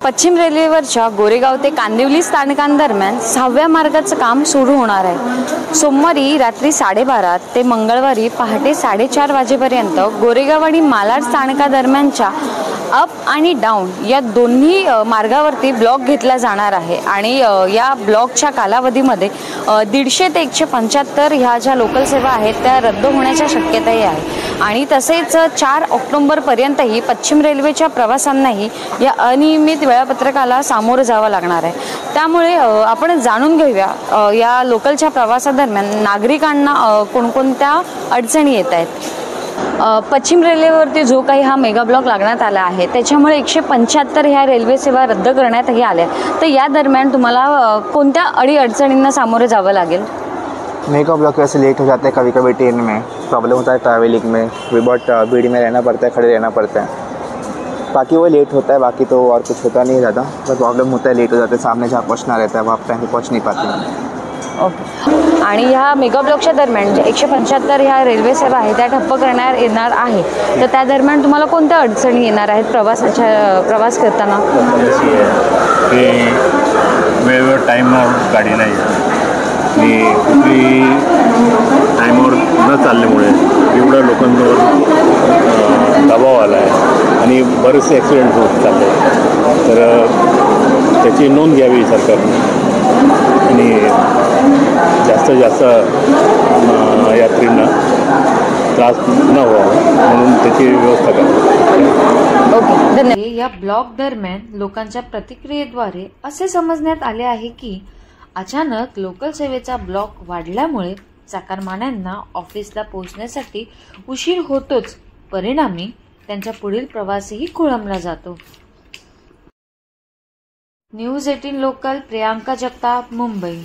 पश्चिम रेल्वेवरच्या गोरेगाव ते कांदिवली स्थानकांदरम्यान 6व्या मार्गाचं काम सुरू होणार आहे। सोमवारी रात्री 12:30 ते मंगळवारी पहाटे 4:30 वाजेपर्यंत गोरेगाव आणि मालाड स्थानकादरम्यानच्या अप आणि डाऊन या दोन्ही मार्गावरती ब्लॉक घेतला जाणार आहे आणि या ब्लॉकच्या कालावधीमध्ये 150 ते 175 ह्या ज्या लोकल सेवा आहेत त्या रद्द होण्याच्या शक्यताही आहे आणि तसेच 4 ऑक्टोबरपर्यंतही पश्चिम रेल्वेच्या प्रवाशांनाही या अनियमित वेळापत्रकाला सामोरं जावं लागणार आहे। त्यामुळे आपण जाणून घेऊया या लोकलच्या प्रवासादरम्यान नागरिकांना कोणकोणत्या अडचणी येत आहेत। पश्चिम रेल्वेवरती जो काही हा मेगा ब्लॉक लागण्यात आला आहे त्याच्यामुळे 175 ह्या रेल्वे सेवा रद्द करण्यातही आल्या। तर या दरम्यान तुम्हाला कोणत्या अडचणींना सामोरे जावं लागेल? मेगा ब्लॉक वैसे लेट हो जाता है, कभी कभी ट्रेन में प्रॉब्लम होता है, ट्रैवलिंग में भी बहुत भीड़ में रहना पड़ता है, खड़े रहना पड़ता है। बाकी वो लेट होता है, बाकी तो और कुछ होता नहीं ज़्यादा, बस प्रॉब्लम होता है, लेट हो जाता है। सामने जहाँ पहुँचना रहता है वहाँ टाइम पे पहुँच नहीं पाते। ओके। आणि ह्या मेगा ब्लॉकच्या दरम्यान 175 ह्या रेल्वे सेवा आहे त्या ठप्प करण्यात येणार आहे। तर त्या दरम्यान तुम्हाला कोणत्या अडचणी येणार आहेत प्रवास करताना? वेळेवर टाईमवर गाडी नाही आणि कुठली टाईमवर न चालल्यामुळे एवढ्या लोकांवर दबाव आला आहे आणि बरेचसे ॲक्सिडेंट होत चालले, तर त्याची नोंद घ्यावी सरकारने आणि जास्तीत जास्त यात्रींना त्रास न व्हावा म्हणून त्याची व्यवस्था करावी। ओके, धन्यवाद। या ब्लॉक दरम्यान लोकांच्या प्रतिक्रियेद्वारे असे समजण्यात आले आहे की अचानक लोकल सेवेचा ब्लॉक वाढल्यामुळे चाकरमान्यांना ऑफिसला पोहोचण्यासाठी उशीर होतोच, परिणामी त्यांचा पुढील प्रवासही खोळंबला जातो। News 18 local, Priyanka Jagtap, Mumbai.